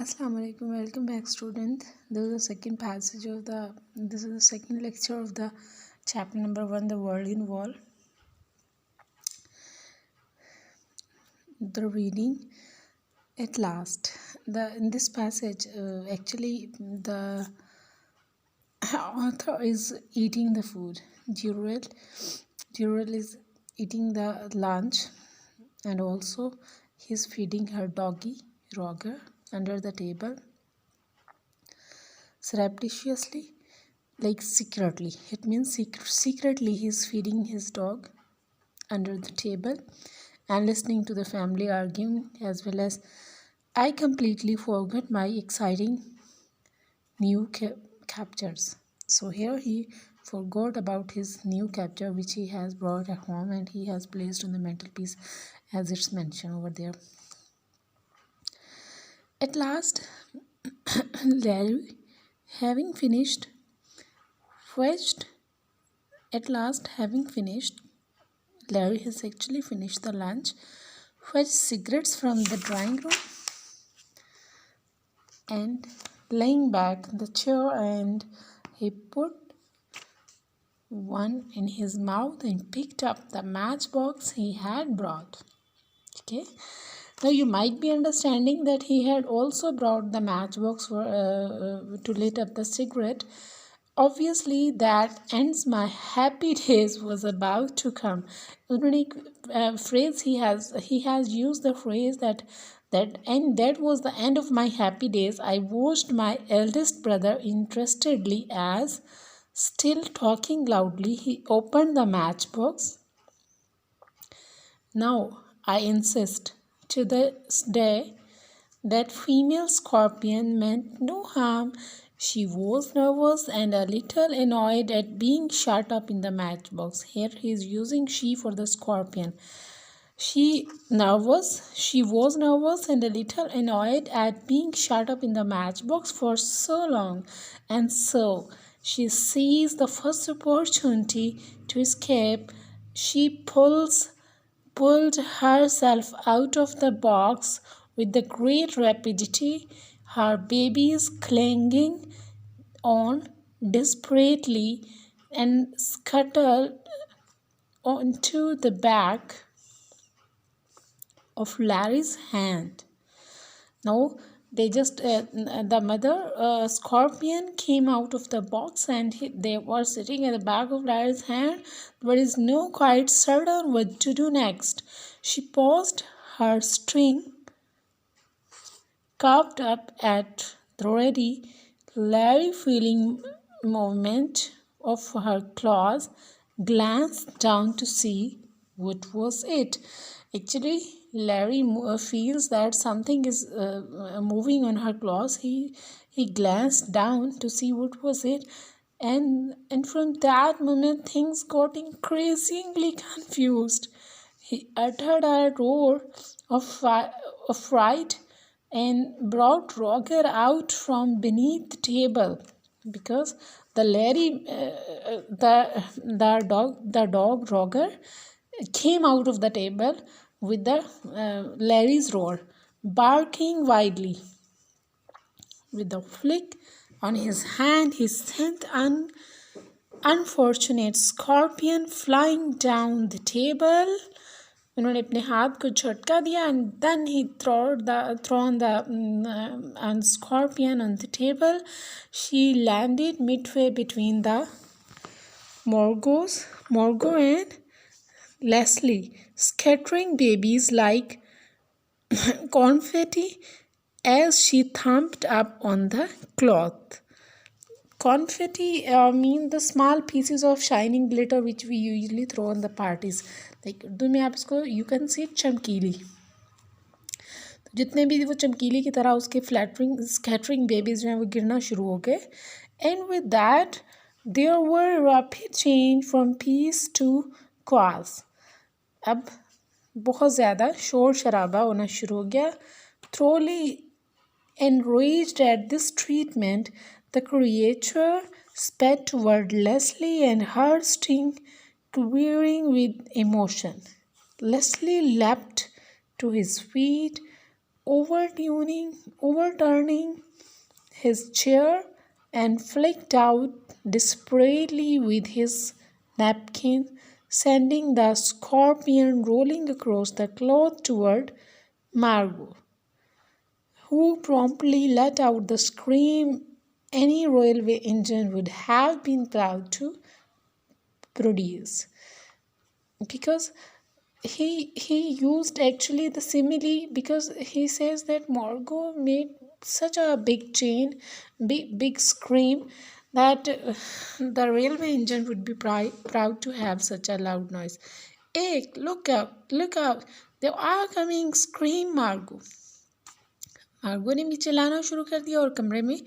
Assalamu alaikum. Welcome back, student. This is the second lecture of the chapter number 1, The World in Wall. The reading at last. In this passage, actually, the author is eating the food. Jurel is eating the lunch, and also he's feeding her doggy Roger under the table, surreptitiously, like secretly. It means secretly he's feeding his dog under the table and listening to the family arguing, as well as I completely forgot my exciting new captures. So here he forgot about his new capture which he has brought at home and he has placed on the mantelpiece, as it's mentioned over there. At last, Larry, having finished, Larry has actually finished the lunch, fetched cigarettes from the drawing room, and laying back the chair, and he put one in his mouth and picked up the matchbox he had brought. Okay. Now you might be understanding that he had also brought the matchbox to lit up the cigarette. Obviously, that ends my happy days was about to come. Phrase he has used the phrase that was the end of my happy days. I watched my eldest brother interestedly as, still talking loudly, he opened the matchbox. Now, I insist to this day that female scorpion meant no harm. She was nervous and a little annoyed at being shut up in the matchbox. Here he is using she for the scorpion. She was nervous and a little annoyed at being shut up in the matchbox for so long, and so she seized the first opportunity to escape. She pulled herself out of the box with the great rapidity, her babies clinging on desperately, and scuttled onto the back of Larry's hand. Now the mother scorpion came out of the box and they were sitting at the back of Larry's hand, but is no quite certain what to do next. She paused, her string carved up at the ready. Larry, feeling movement of her claws, glanced down to see what was it. Actually, Larry feels that something is moving on her claws. He glanced down to see what was it, and from that moment things got increasingly confused. He uttered a roar of fright and brought Roger out from beneath the table, because the dog Roger came out of the table with the Larry's roar, barking wildly. With a flick on his hand, he sent an unfortunate scorpion flying down the table. उन्होंने अपने हाथ को झटका दिया, and then he thrown the scorpion on the table. She landed midway between the Margot and Leslie, scattering babies like confetti as she thumped up on the cloth. Confetti mean the small pieces of shining glitter which we usually throw on the parties. Like Urdu में आप इसको you can say चमकीली. तो जितने भी वो चमकीली की तरह उसके scattering babies जो हैं वो गिरना शुरू हो गए. And with that there were rapid change from peace to chaos. अब बहुत ज़्यादा शोर शराबा होना शुरू हो गया. Thoroughly enraged at this treatment, the creature sped toward Leslie and her sting quivering with emotion. Leslie leapt to his feet, overturning his chair and flicked out desperately with his napkin, sending the scorpion rolling across the cloth toward Margot, who promptly let out the scream any railway engine would have been proud to produce. Because he used actually the simile, because he says that Margot made such a big chain, big scream, that the railway engine would be proud to have such a loud noise. Hey, look out, they are coming, scream Margot. मार्गो ने भी चिल्लाना शुरू कर दिया और कमरे में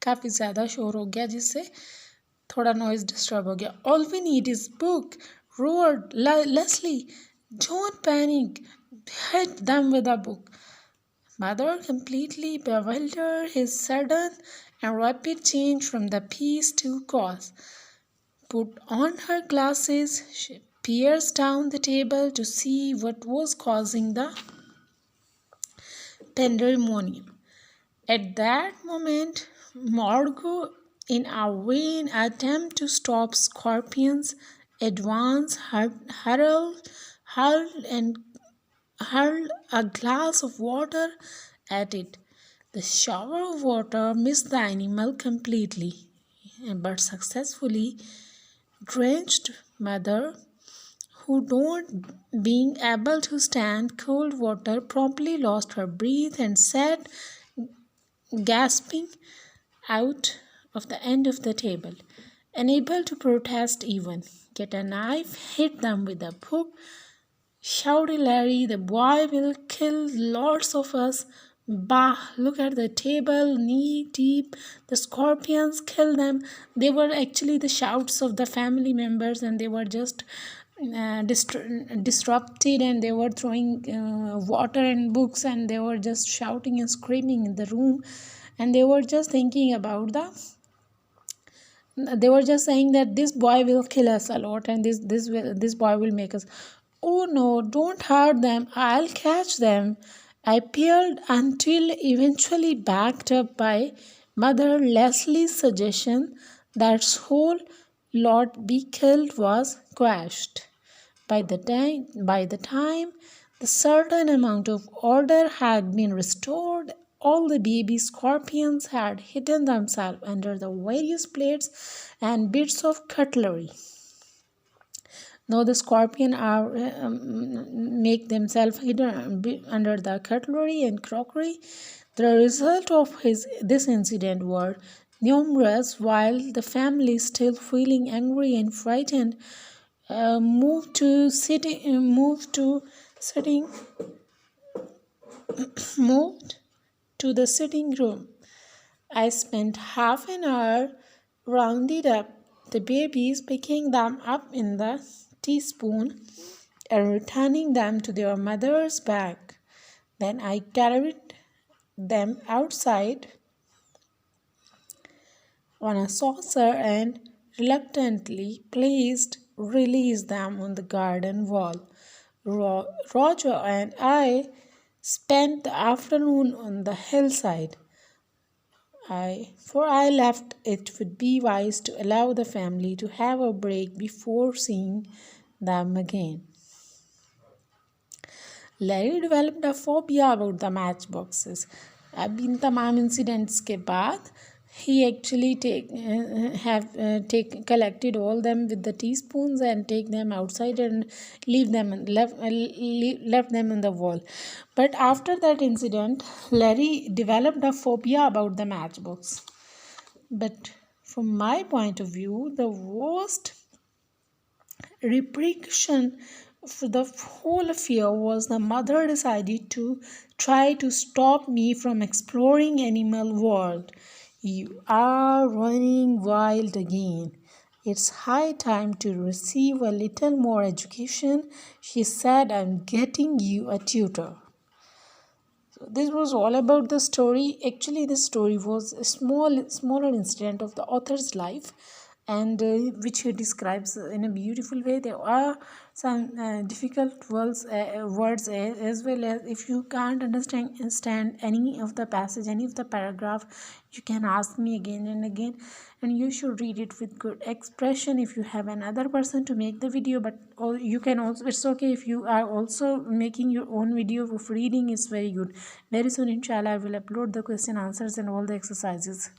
काफ़ी ज़्यादा शोर हो गया, जिससे थोड़ा नॉइज़ डिस्टर्ब हो गया. All we need is book, roared Leslie. Don't panic. Hit them with a book. Mother, completely bewildered his sudden and rapid change from the peace to cause, put on her glasses. She peered down the table to see what was causing the pandemonium. At that moment, Margot, in a vain attempt to stop Scorpion's advance, hurled a glass of water at it. The shower of water missed the animal completely, but successfully drenched Mother, who, not being able to stand cold water, promptly lost her breath and sat gasping out of the end of the table, unable to protest even. Get a knife, hit them with a book, shouted Larry. The boy will kill lots of us. Bah, look at the table, knee deep. The scorpions, kill them. They were actually the shouts of the family members, and they were just disrupted, and they were throwing water and books, and they were just shouting and screaming in the room, and they were just thinking about they were just saying that this boy will kill us a lot, and this boy will make us. Oh no, don't hurt them, I'll catch them. I peered until eventually, backed up by Mother Leslie's suggestion, that whole lot be killed was quashed. By the time the certain amount of order had been restored, all the baby scorpions had hidden themselves under the various plates and bits of cutlery. Now the scorpion are make themselves hidden under the cutlery and crockery. The result of this incident were numerous, while the family, still feeling angry and frightened, moved to the sitting room. I spent half an hour rounding up the babies, picking them up in the teaspoon and returning them to their mother's bag. Then I carried them outside on a saucer and reluctantly released them on the garden wall. Roger and I spent the afternoon on the hillside. For I left it would be wise to allow the family to have a break before seeing them again. Larry developed a phobia about the matchboxes. अब इन तमाम incidents के बाद he actually collected all them with the teaspoons and take them outside and left them on the wall. But after that incident, Larry developed a phobia about the matchbox. But from my point of view, the worst repercussion for the whole affair was the mother decided to try to stop me from exploring animal world. You are running wild again. It's high time to receive a little more education, she said. I'm getting you a tutor. So this was all about the story. Actually, this story was a smaller incident of the author's life, and which he describes in a beautiful way. There are some difficult words as well. As if you can't understand any of the passage, any of the paragraph, you can ask me again and again, and you should read it with good expression. If you have another person to make the video, but or you can also, it's okay if you are also making your own video of reading, is very good. Very soon inshallah I will upload the question answers and all the exercises.